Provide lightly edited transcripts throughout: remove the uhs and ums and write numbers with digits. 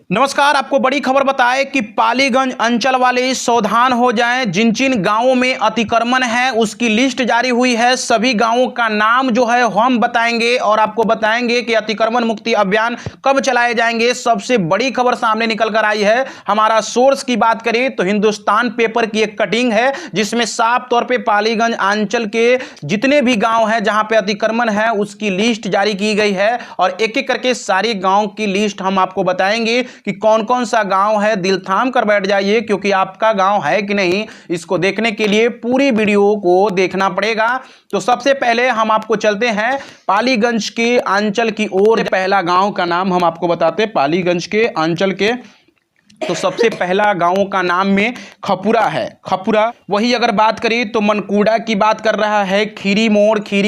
नमस्कार। आपको बड़ी खबर बताएं कि पालीगंज अंचल वाले सावधान हो जाएं। जिन जिन गांवों में अतिक्रमण है उसकी लिस्ट जारी हुई है। सभी गांवों का नाम जो है हम बताएंगे और आपको बताएंगे कि अतिक्रमण मुक्ति अभियान कब चलाए जाएंगे। सबसे बड़ी खबर सामने निकल कर आई है। हमारा सोर्स की बात करें तो हिंदुस्तान पेपर की एक कटिंग है जिसमें साफ तौर पर पालीगंज अंचल के जितने भी गाँव हैं जहां पर अतिक्रमण है उसकी लिस्ट जारी की गई है और एक एक करके सारी गाँव की लिस्ट हम आपको बताएंगे कि कौन कौन सा गांव है। दिल थाम कर बैठ जाइए क्योंकि आपका गांव है कि नहीं इसको देखने के लिए पूरी वीडियो को देखना पड़ेगा। तो सबसे पहले हम आपको चलते हैं पालीगंज के अंचल की ओर। पहला गांव का नाम हम आपको बताते हैं पालीगंज के अंचल के। तो सबसे पहला गांवों का नाम में खपुरा है। खपुरा वही अगर बात करें तो मनकुड़ा की बात कर रहा है। खीरी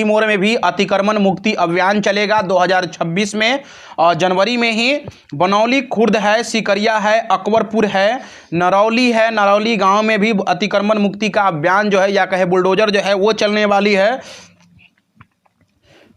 मोड़ में भी अतिक्रमण मुक्ति अभियान चलेगा 2026 में और जनवरी में ही। बनौली खुर्द है, सिकरिया है, अकबरपुर है, नरौली गांव में भी अतिक्रमण मुक्ति का अभियान जो है या कहे बुलडोजर जो है वो चलने वाली है।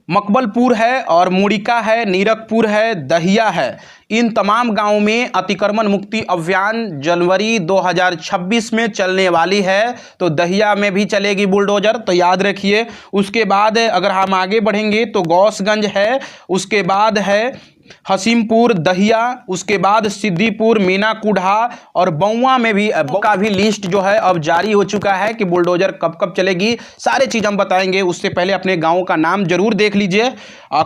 मकबलपुर है और मुड़िका है, नीरकपुर है, दहिया है। इन तमाम गांवों में अतिक्रमण मुक्ति अभियान जनवरी 2026 में चलने वाली है। तो दहिया में भी चलेगी बुलडोजर, तो याद रखिए। उसके बाद अगर हम आगे बढ़ेंगे तो गौसगंज है, उसके बाद है हसीमपुर, दहिया, उसके बाद सिद्दीपुर, मीनाकुढ़ा और बउआ में भी का भी लिस्ट जो है अब जारी हो चुका है कि बुलडोजर कब कब चलेगी। सारे चीज़ हम बताएंगे। उससे पहले अपने गांव का नाम जरूर देख लीजिए।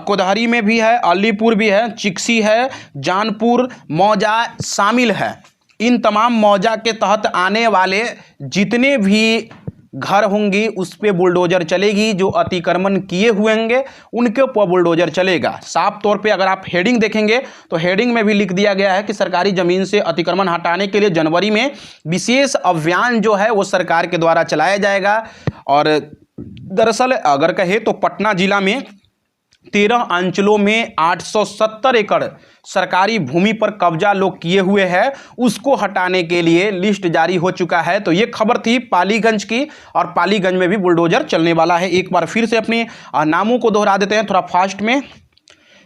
कोदहरी में भी है, अलीपुर भी है, चिक्सी है, जानपुर, मौजा शामिल है। इन तमाम मौजा के तहत आने वाले जितने भी घर होंगी उस पे बुलडोजर चलेगी। जो अतिक्रमण किए हुए होंगे उनके ऊपर बुलडोजर चलेगा। साफ तौर पे अगर आप हेडिंग देखेंगे तो हेडिंग में भी लिख दिया गया है कि सरकारी जमीन से अतिक्रमण हटाने के लिए जनवरी में विशेष अभियान जो है वो सरकार के द्वारा चलाया जाएगा। और दरअसल अगर कहे तो पटना जिला में 13 अंचलों में 870 एकड़ सरकारी भूमि पर कब्जा लोग किए हुए हैं, उसको हटाने के लिए लिस्ट जारी हो चुका है। तो ये खबर थी पालीगंज की और पालीगंज में भी बुलडोजर चलने वाला है। एक बार फिर से अपने नामों को दोहरा देते हैं थोड़ा फास्ट में।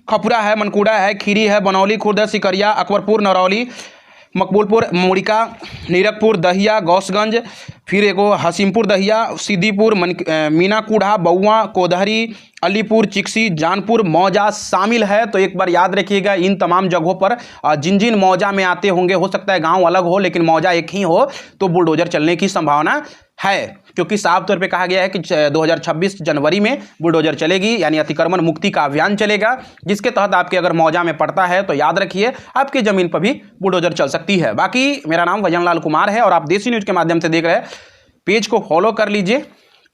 खपुरा है, मनकुड़ा है, खीरी है, बनौली खुर्द है, सिकरिया, अकबरपुर, नरौली, मकबूलपुर, मुड़िका, नीरकपुर, दहिया, गौसगंज, फिर एगो हसीमपुर, दहिया, सिद्दीपुर, मीनाकुढ़ा, बउआ, कोदहरी, अलीपुर, चिक्सी, जानपुर, मौजा शामिल है। तो एक बार याद रखिएगा इन तमाम जगहों पर जिन जिन मौजा में आते होंगे, हो सकता है गांव अलग हो लेकिन मौजा एक ही हो, तो बुलडोजर चलने की संभावना है क्योंकि साफ तौर पे कहा गया है कि 2026 जनवरी में बुलडोजर चलेगी यानी अतिक्रमण मुक्ति का अभियान चलेगा, जिसके तहत आपके अगर मौजा में पड़ता है तो याद रखिए आपकी जमीन पर भी बुलडोजर चल सकती है। बाकी मेरा नाम वजनलाल कुमार है और आप देसी न्यूज़ के माध्यम से देख रहे हैं। पेज को फॉलो कर लीजिए,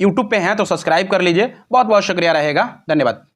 यूट्यूब पे हैं तो सब्सक्राइब कर लीजिए। बहुत बहुत शुक्रिया रहेगा। धन्यवाद।